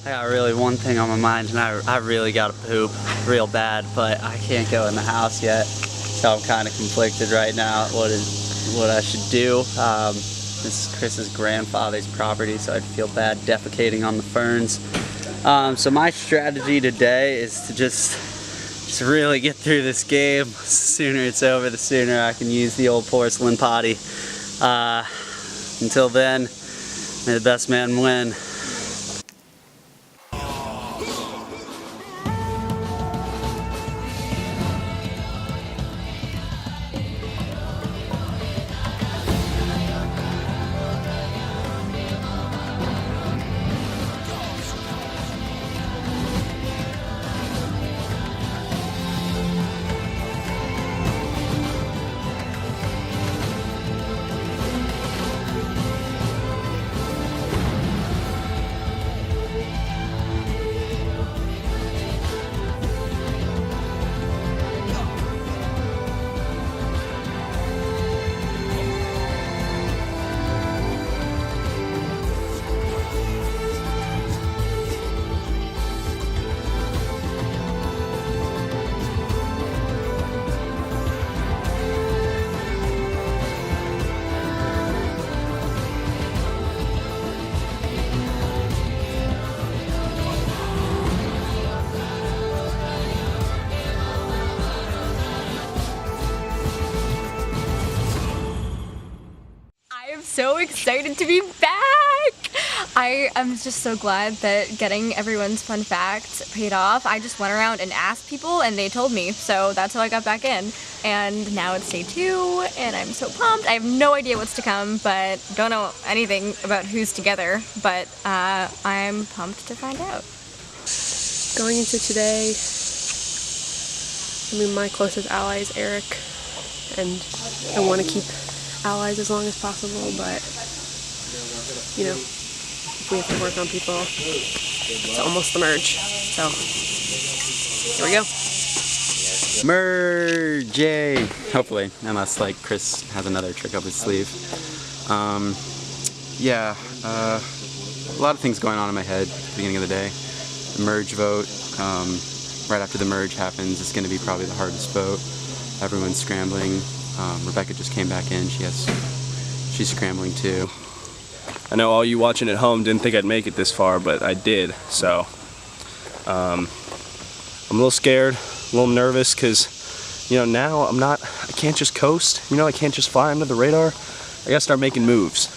I got really one thing on my mind, and I really got to poop real bad, but I can't go in the house yet, so I'm kind of conflicted right now what I should do. This is Chris's grandfather's property, so I'd feel bad defecating on the ferns. So my strategy today is to just really get through this game. The sooner it's over, the sooner I can use the old porcelain potty. Until then, may the best man win. So excited to be back! I am just so glad that getting everyone's fun facts paid off. I just went around and asked people and they told me, so that's how I got back in. And now it's day 2 and I'm so pumped. I have no idea what's to come, but don't know anything about who's together, but I'm pumped to find out. Going into today, my closest ally is Eric, and I want to keep allies as long as possible, but you know, if we have to work on people, it's almost the merge, so here we go. Merge, yay! Hopefully, unless like Chris has another trick up his sleeve. Yeah, a lot of things going on in my head at the beginning of the day. The merge vote, right after the merge happens, is going to be probably the hardest vote. Everyone's scrambling. Rebecca just came back in. She's scrambling too. I know all you watching at home didn't think I'd make it this far, but I did. So I'm a little scared, a little nervous, because now I can't just coast. I can't just fly under the radar. I gotta start making moves.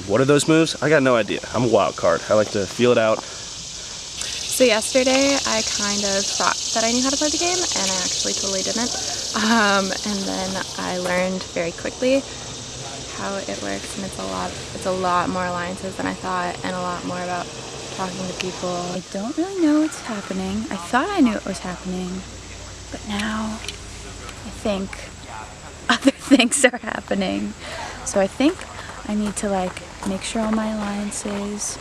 What are those moves? I got no idea. I'm a wild card. I like to feel it out. So yesterday I kind of thought that I knew how to play the game, and I actually totally didn't. And then I learned very quickly how it works, and it's a lot more alliances than I thought, and a lot more about talking to people. I don't really know what's happening. I thought I knew what was happening, but now I think other things are happening. So I think I need to make sure all my alliances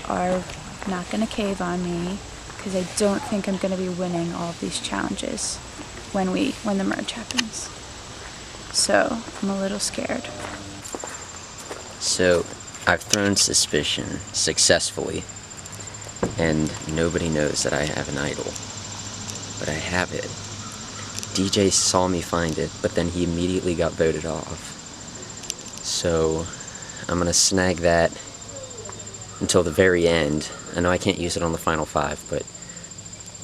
are not gonna cave on me, because I don't think I'm gonna be winning all of these challenges when the merge happens. So I'm a little scared. So I've thrown suspicion successfully, and nobody knows that I have an idol, but I have it. DJ saw me find it, but then he immediately got voted off. So I'm gonna snag that until the very end. I know I can't use it on the final 5, but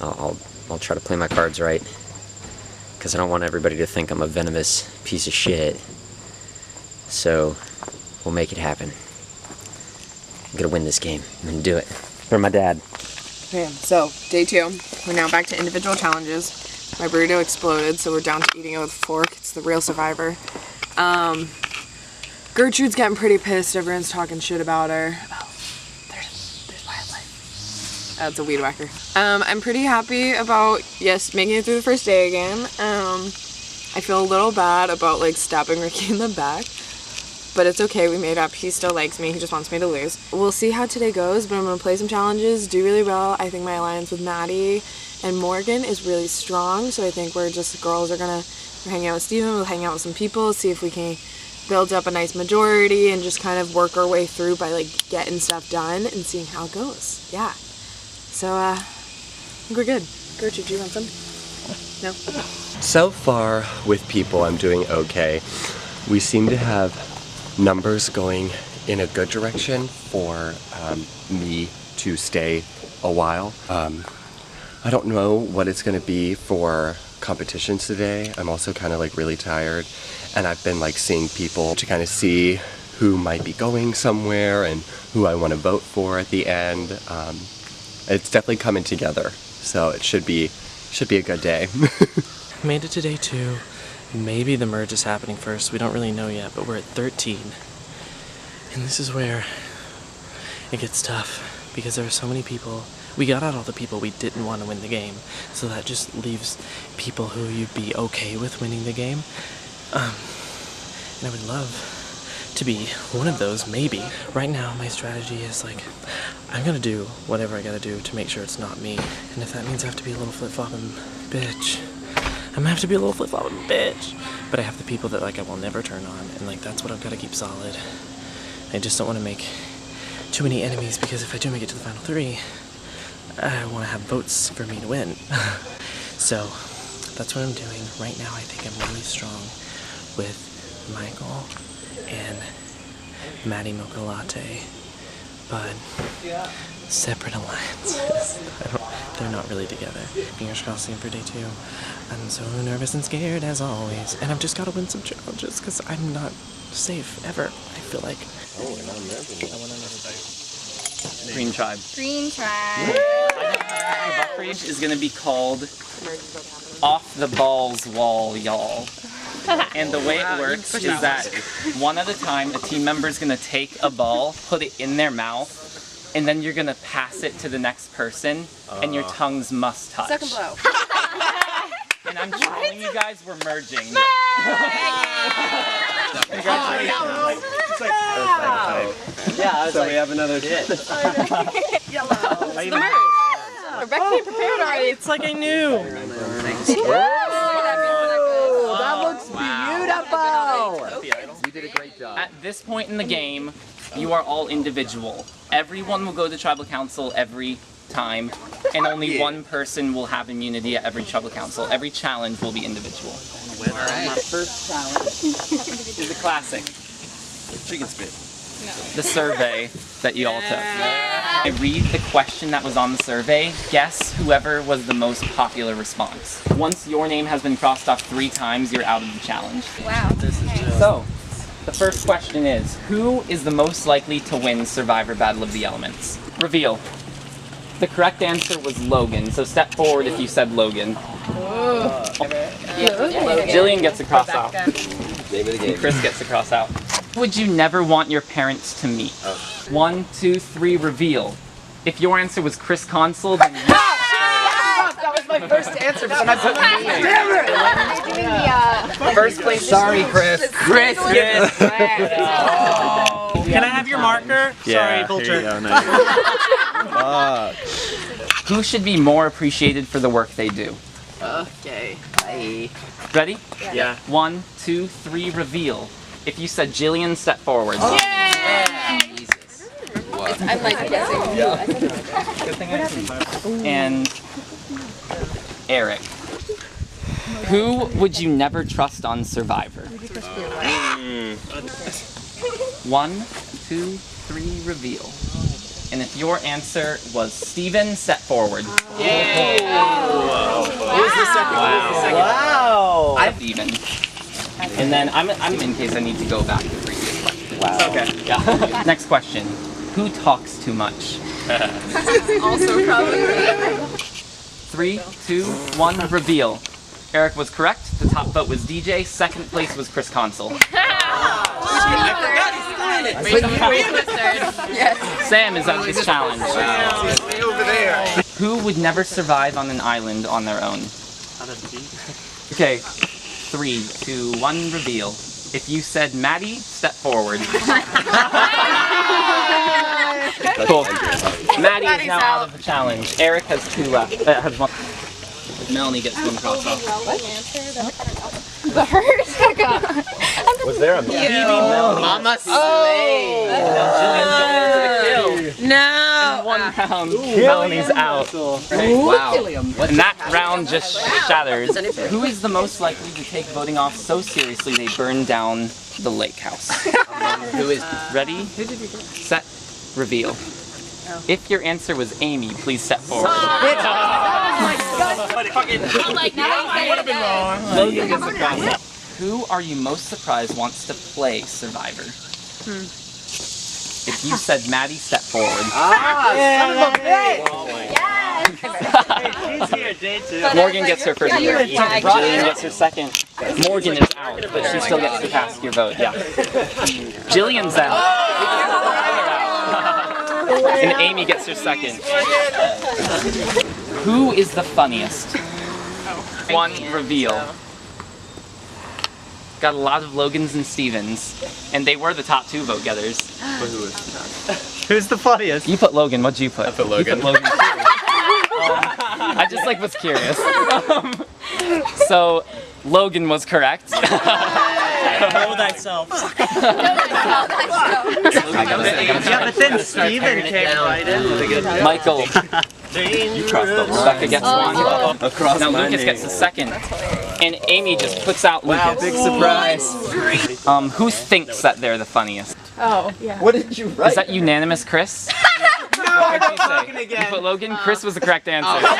I'll try to play my cards right, because I don't want everybody to think I'm a venomous piece of shit. So we'll make it happen. I'm gonna win this game. I'm gonna do it for my dad. Okay, so day 2. We're now back to individual challenges. My burrito exploded, so we're down to eating it with a fork. It's the real survivor. Gertrude's getting pretty pissed. Everyone's talking shit about her. Oh, there's wildlife. That's a weed whacker. I'm pretty happy about, making it through the first day again. I feel a little bad about stabbing Ricky in the back, but it's okay, we made up. He still likes me, he just wants me to lose. We'll see how today goes, but I'm gonna play some challenges, do really well. I think my alliance with Maddie and Morgan is really strong, so I think we're hanging out with Steven, we'll hang out with some people, see if we can build up a nice majority and just kind of work our way through by getting stuff done and seeing how it goes. Yeah. So, I think we're good. Gertrude, do you want some? No? So far with people, I'm doing okay. We seem to have numbers going in a good direction for me to stay a while. I don't know what it's going to be for competitions today. I'm also kind of like really tired, and I've been like seeing people to kind of see who might be going somewhere and who I want to vote for at the end. It's definitely coming together, so it should be a good day. Made it to day 2. Maybe the merge is happening first. We don't really know yet, but we're at 13. And this is where it gets tough, because there are so many people. We got out all the people we didn't want to win the game, so that just leaves people who you'd be okay with winning the game. And I would love to be one of those, maybe. Right now, my strategy is like, I'm gonna do whatever I gotta do to make sure it's not me. And if that means I have to be a little flip-flopping bitch, I'm gonna have to be a little flip-flopping bitch. But I have the people that like I will never turn on, and like that's what I've gotta keep solid. I just don't want to make too many enemies, because if I do make it to the final 3, I want to have votes for me to win. So that's what I'm doing. Right now I think I'm really strong with Michael and Maddie Mocha Latte, but separate alliances. They're not really together. Fingers crossed for day 2. I'm so nervous and scared as always, and I've just got to win some challenges because I'm not safe ever, I feel like. Oh, and I'm nervous. Green Tribe. Green Tribe. Our buck range is gonna be called Off the Balls Wall, y'all. And the way it works is that one at a time, a team member is gonna take a ball, put it in their mouth, and then you're gonna pass it to the next person, and your tongues must touch. Suck and blow. And I'm telling you guys, we're merging. Yeah, so we have another hit. Yellow. Rebecca came prepared already. It's like I knew. That looks You did a great job. At this point in the game, you are all individual. Everyone will go to tribal council every time, and only one person will have immunity at every tribal council. Every challenge will be individual. Alright. My first challenge is a classic. Chicken spit. The survey that you all took. I read the question that was on the survey. Guess whoever was the most popular response. Once your name has been crossed off 3 times, you're out of the challenge. Wow. So, the first question is, who is the most likely to win Survivor Battle of the Elements? Reveal. The correct answer was Logan, so step forward if you said Logan. Jillian gets a cross out. And Chris gets a cross out. Who would you never want your parents to meet? 1, 2, 3, reveal. If your answer was Chris Consul, then yes. That was my first answer, but then I put my name. Damn it! First place. Sorry, Chris. Chris, yes. Can I have your marker? Sorry, Bulger. Who should be more appreciated for the work they do? Okay. Bye. Ready? Yeah. 1, 2, 3, reveal. If you said Jillian, step forward. Jesus. I'm like guessing. And Eric. Who would you never trust on Survivor? 1, 2, 3, reveal. And if your answer was Steven, step forward. Yay! Who's the second? Wow! Steven. And then I'm in case I need to go back to the previous question. Wow. Okay. Yeah. Next question. Who talks too much? Also probably. 3, 2, 1, reveal. Eric was correct. The top vote was DJ. Second place was Chris Consul. Yes. Sam is at this challenge. Stay over there. Who would never survive on an island on their own? Okay. 3, 2, 1, reveal. If you said Maddie, step forward. Cool. Maddie is now out of the challenge. Eric has 2 left. Has 1. Melanie gets 1 cross off. The hurt? I'm Was there a Mama Slay. No. 1 round, Melanie's out. Wow. And that round just shatters. Who is the most likely to take voting off so seriously they burn down the lake house? Who is? Ready, set, reveal. If your answer was Amy, please step forward. Logan gets across. Who are you most surprised wants to play Survivor? If you said Maddie, step forward. Morgan gets her first vote. Jillian gets her second. Morgan is out, but she still gets to cast your vote. Yeah. Jillian's out. And Amy gets her second. Who is the funniest? One reveal. Got a lot of Logans and Stevens, and they were the top 2 vote getters. Who's the funniest? You put Logan. What'd you put? I put Logan. You put Logan too. I just was curious. So Logan was correct. Know thyself. Yeah, but then Steven came right in. Michael. You crossed the line. Becca gets one. Across now my Lucas name. gets the second. And Amy just puts out Lucas. Wow, big surprise. Who thinks that they're the funniest? Oh, yeah. What did you write? Is that unanimous, Chris? What did you say? You put Logan? Chris was the correct answer. You need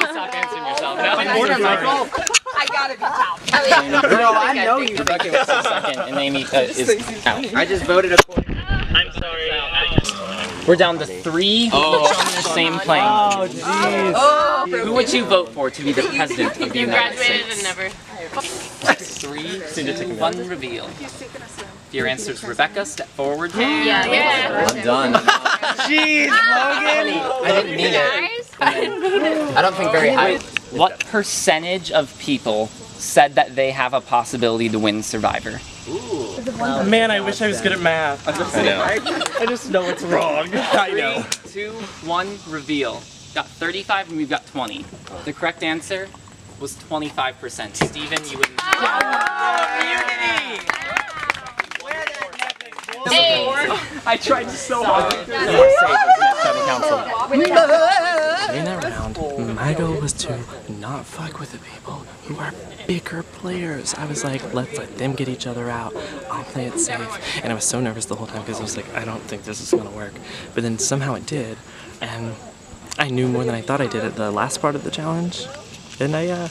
to stop answering yourself. I gotta be top. Girl, I know you. Rebecca was the second, and Amy is out. I just voted according. I'm sorry. We're down to 3 each on the same plane. Oh, jeez. Who would you vote for to be the president of the United States? Never. 3, 2, 1, reveal. If your answer is Rebecca, step forward. Yeah. I'm done. Jeez, Logan. I didn't mean it. I don't think very high. What percentage of people said that they have a possibility to win Survivor? Man, I wish I was good at math. I know. I just know it's wrong. I know. 3, 2, 1, reveal. Got 35 and we've got 20. The correct answer was 25%. Steven, you win. I tried so hard. In that round, my goal was to not fuck with the people who are bigger players. I was like, let's let them get each other out. I'll play it safe. And I was so nervous the whole time because I was like, I don't think this is gonna work. But then somehow it did, and I knew more than I thought I did at the last part of the challenge. And I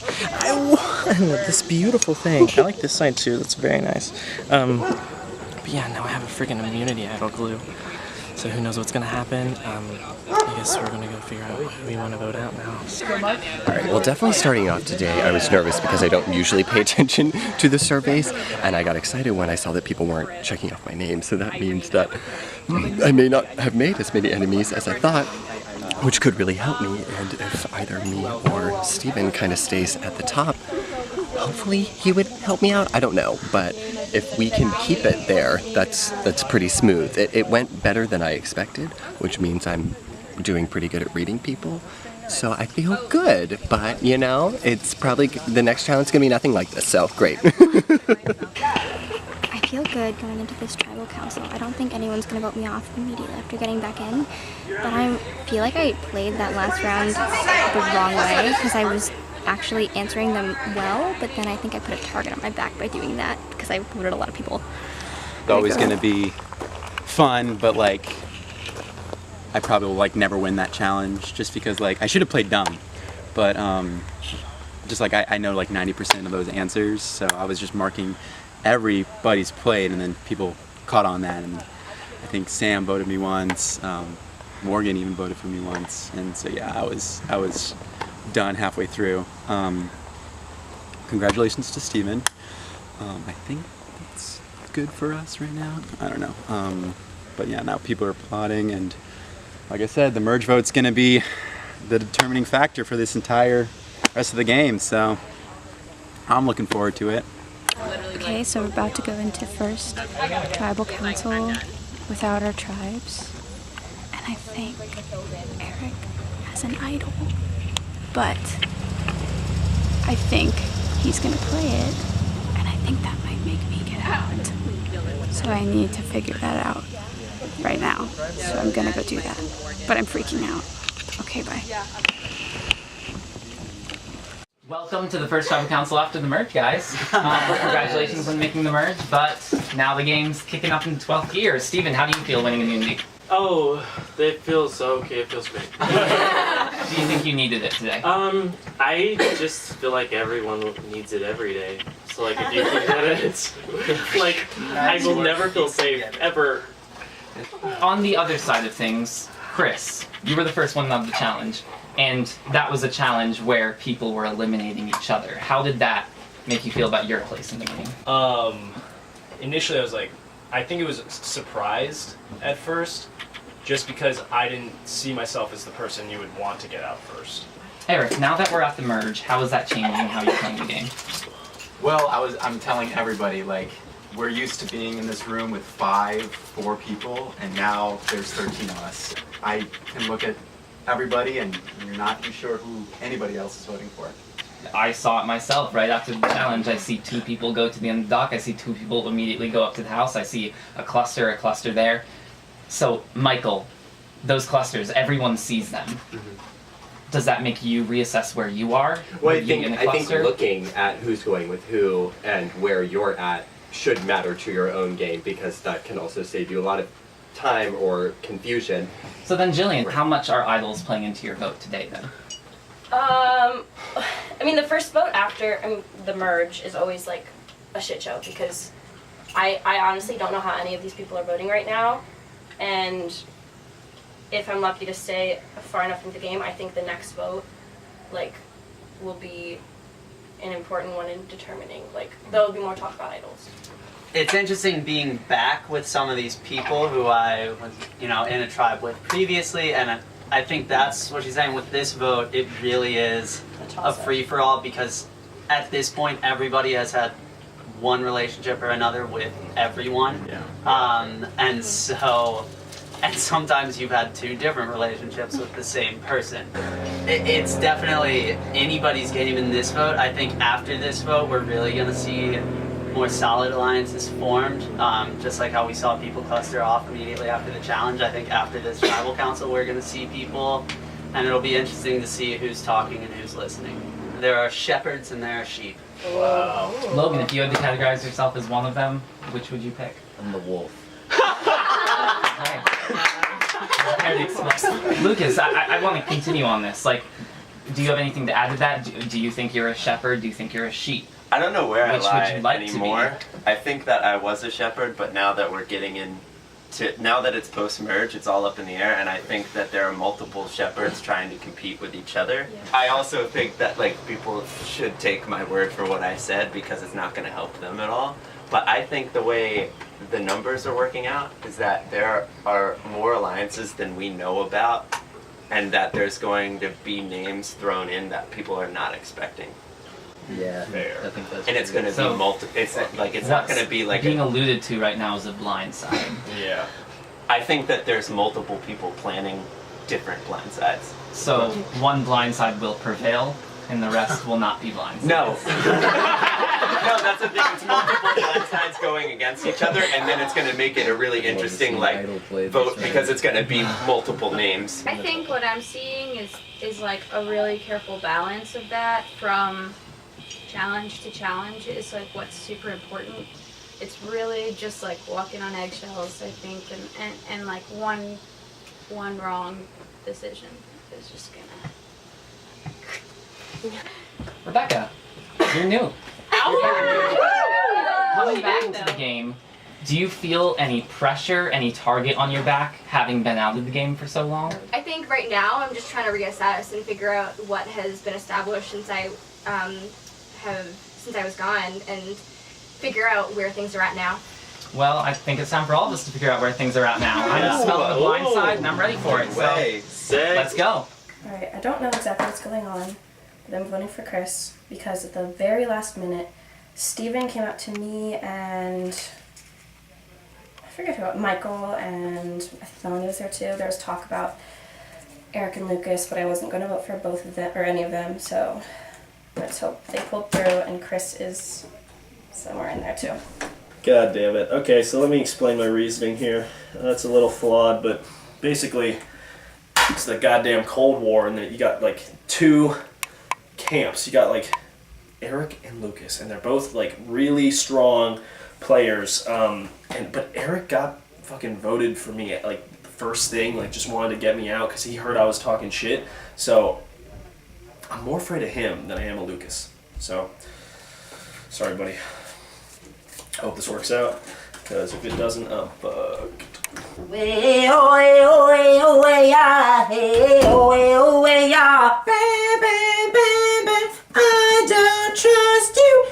won this beautiful thing. I like this side too. That's very nice. But yeah, now I have a freaking immunity idol glue. So who knows what's gonna happen? I guess we're gonna go figure out who we want to vote out now. Alright, well, definitely starting off today, I was nervous because I don't usually pay attention to the surveys, and I got excited when I saw that people weren't checking off my name, so that means that I may not have made as many enemies as I thought, which could really help me, and if either me or Steven kind of stays at the top, hopefully he would help me out. I don't know, but if we can keep it there, that's pretty smooth. It went better than I expected, which means I'm doing pretty good at reading people. So I feel good, but you know, it's probably the next challenge is gonna be nothing like this. So great. I feel good going into this tribal council. I don't think anyone's gonna vote me off immediately after getting back in, but I feel like I played that last round the wrong way because I was actually answering them well, but then I think I put a target on my back by doing that because I voted a lot of people. It's always gonna be fun, but like I probably will like never win that challenge just because like I should have played dumb, but just like I know like 90% of those answers, so I was just marking everybody's played, and then people caught on that, and I think Sam voted me once, Morgan even voted for me once, and so yeah, I was done halfway through. Congratulations to Steven. I think that's good for us right now. I don't know. But yeah, now people are applauding, and like I said, the merge vote's gonna be the determining factor for this entire rest of the game, so I'm looking forward to it. Okay, so we're about to go into first tribal council without our tribes. And I think Eric has an idol. But I think he's gonna play it, and I think that might make me get out. So I need to figure that out right now. So I'm gonna go do that. But I'm freaking out. Okay, bye. Welcome to the first tribal council after the merge, guys. Congratulations on making the merge, but now the game's kicking up into 12th gear. Steven, how do you feel winning immunity? Oh, it feels okay. It feels great. Do you think you needed it today? I just feel like everyone needs it every day. So like, if you can get it, it's like I will never feel safe ever. On the other side of things, Chris, you were the first one of the challenge, and that was a challenge where people were eliminating each other. How did that make you feel about your place in the game? Initially I was like, I think it was surprised at first, just because I didn't see myself as the person you would want to get out first. Eric, now that we're at the merge, how is that changing how you're playing the game? Well, I'm telling everybody, like, we're used to being in this room with 4 people, and now there's 13 of us. I can look at everybody and not be sure who anybody else is voting for. I saw it myself right after the challenge. I see 2 people go to the end of the dock. I see 2 people immediately go up to the house. I see a cluster there. So, Michael, those clusters, everyone sees them. Does that make you reassess where you are? Well, I think looking at who's going with who and where you're at should matter to your own game, because that can also save you a lot of time or confusion. So then, Jillian, how much are idols playing into your vote today then? I mean, the first vote after the merge is always like a shit show, because I honestly don't know how any of these people are voting right now, and if I'm lucky to stay far enough into the game, I think the next vote, like, will be an important one in determining, like, there will be more talk about idols. It's interesting being back with some of these people who I was, in a tribe with previously, and I think that's what she's saying with this vote. It really is a free-for-all, because at this point everybody has had one relationship or another with everyone. And sometimes you've had 2 different relationships with the same person. It's definitely anybody's game in this vote. I think after this vote we're really going to see more solid alliances formed, just like how we saw people cluster off immediately after the challenge. I think after this tribal council we're going to see people, and it'll be interesting to see who's talking and who's listening. There are shepherds and there are sheep. Wow. Logan, if you had to categorize yourself as one of them, which would you pick? I'm the wolf. Lucas, I want to continue on this. Like, do you have anything to add to that? Do you think you're a shepherd? Do you think you're a sheep? I don't know where Which I would you lie like anymore. to be? I think that I was a shepherd, but now that we're getting now that it's post-merge, it's all up in the air, and I think that there are multiple shepherds trying to compete with each other. Yeah. I also think that people should take my word for what I said, because it's not going to help them at all. But I think the way the numbers are working out is that there are more alliances than we know about, and that there's going to be names thrown in that people are not expecting. Yeah, fair. I think that's and it's going to be multiple. It's not going to be like being alluded to right now is a blind side. Yeah, I think that there's multiple people planning different blind sides. So one blind side will prevail, and the rest will not be blind sides. No. No, that's the thing. It's multiple blind sides going against each other, and then it's going to make it a really interesting vote, because it's going to be multiple names. I think what I'm seeing is like a really careful balance of that from challenge to challenge is like what's super important. It's really just like walking on eggshells, I think, and like one wrong decision is just gonna. Rebecca, you're new. Coming back into the game, do you feel any pressure, any target on your back, having been out of the game for so long? I think right now I'm just trying to reassess and figure out what has been established since I was gone, and figure out where things are at now. Well, I think it's time for all of us to figure out where things are at now. I'm smelling the blind side, and I'm ready for it. So let's go. Alright, I don't know exactly what's going on, but I'm voting for Chris because at the very last minute, Steven came up to me and I forget who, Michael, and I think Melanie was there too. There was talk about Eric and Lucas, but I wasn't going to vote for both of them or any of them, so let's hope they pulled through and Chris is somewhere in there too. God damn it. Okay, so let me explain my reasoning here. That's a little flawed, but basically, it's the goddamn Cold War, and you got like two camps. You got like Eric and Lucas, and they're both like really strong players. But Eric got fucking voted for me at like the first thing, like just wanted to get me out because he heard I was talking shit. So I'm more afraid of him than I am of Lucas. So sorry, buddy. I hope this works out, because if it doesn't, I'm fucked. Way, oh, way, oh, way, oh, way, yeah. Hey, oh, way, oh, way, yeah. Bam, bam, bam, bam. I don't trust you.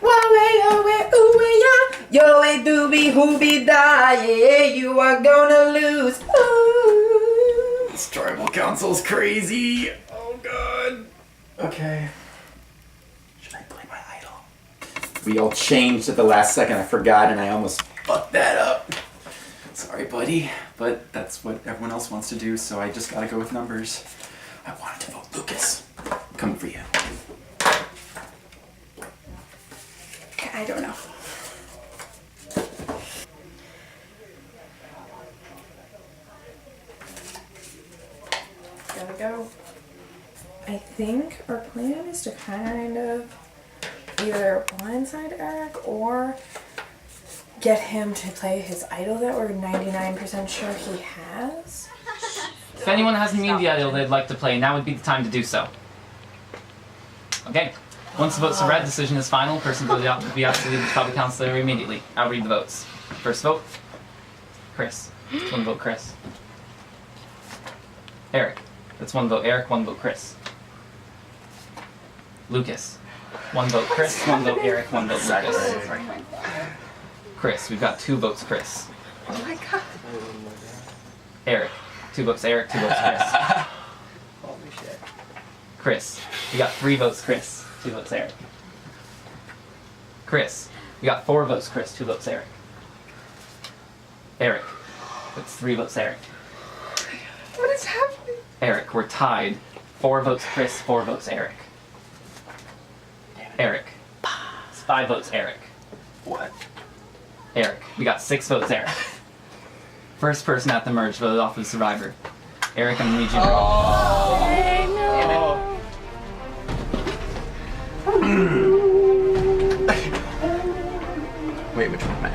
Wah, way, oh, way, ooh, way, yeah. Yo, way, doobie, hoobie, die. Yeah, you are gonna lose. Ooh. This tribal council's crazy. Oh god. Okay. Should I play my idol? We all changed at the last second. I forgot and I almost fucked that up. Sorry, buddy, but that's what everyone else wants to do, so I just gotta go with numbers. I wanted to vote Lucas. Coming for you. I don't know. Gotta go. I think our plan is to kind of either blindside Eric or get him to play his idol that we're 99% sure he has. If anyone has an immunity idol they'd like to play, now would be the time to do so. Okay. Once the votes are read, decision is final. Person will be asked to leave the tribal council area immediately. I'll read the votes. First vote, Chris. That's one vote, Chris. Eric. That's one vote, Eric. One vote, Chris. Lucas. One vote, Chris. One vote, Eric. One vote, Lucas. Chris. We've got 2 votes, Chris. Oh my god. Eric. 2 votes, Eric. 2 votes, Chris. Holy shit. Chris. We got 3 votes, Chris. 2 votes, Eric. Chris. We got 4 votes, Chris. 2 votes, Eric. Eric. That's 3 votes, Eric. What is happening? Eric, we're tied. 4 votes, Chris. 4 votes, Eric. Eric. It's 5 votes, Eric. What? Eric. We got 6 votes, Eric. First person at the merge voted off as survivor. Eric, I'm gonna need you Wait, which one am I?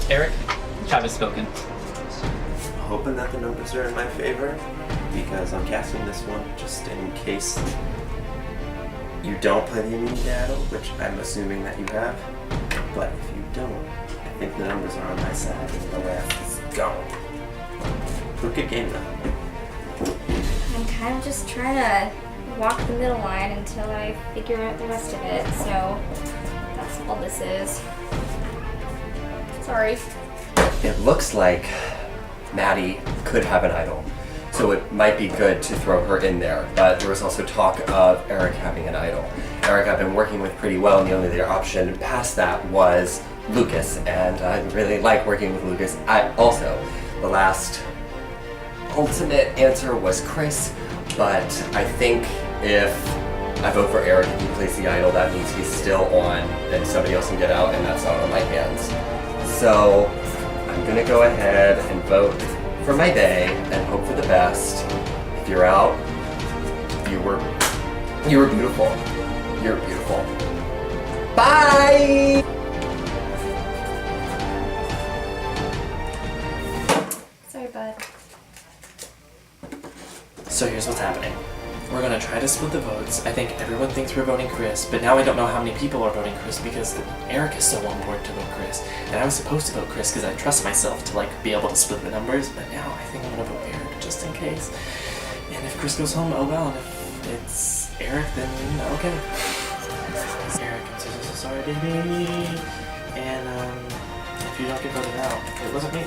Eric, chat has spoken. Hoping that the numbers are in my favor, because I'm casting this one just in case you don't play the immunity idol, which I'm assuming that you have. But if you don't, I think the numbers are on my side and the left is gone. Good game though. I'm kind of just trying to walk the middle line until I figure out the rest of it, so that's all this is. Sorry. It looks like Maddie could have an idol, so it might be good to throw her in there. But there was also talk of Eric having an idol. Eric I've been working with pretty well, and the only other option past that was Lucas, and I really like working with Lucas. The last ultimate answer was Chris, but I think if I vote for Eric and he plays the idol, that means he's still on and somebody else can get out, and that's not on my hands. So I'm gonna go ahead and vote for my day and hope for the best. If you're out, you were beautiful. You're beautiful. Bye! Sorry, bud. So here's what's happening. We're gonna try to split the votes. I think everyone thinks we're voting Chris, but now I don't know how many people are voting Chris because Eric is so on board to vote Chris. And I was supposed to vote Chris because I trust myself to be able to split the numbers, but now I think I'm gonna vote Eric just in case. And if Chris goes home, oh well, and if it's Eric, then okay. Eric, I'm so sorry, baby. And if you don't get voted out, it wasn't me.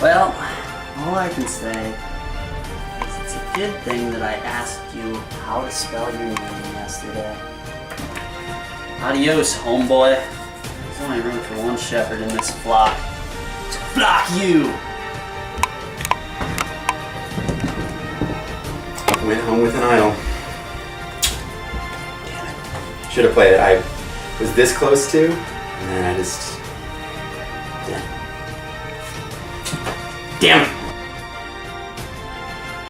Well, all I can say is it's a good thing that I asked you how to spell your name yesterday. Adios, homeboy. There's only room for one shepherd in this flock. Flock you! Went home with an idol. should have played it. I was this close to, and then I just... Yeah. Damn it!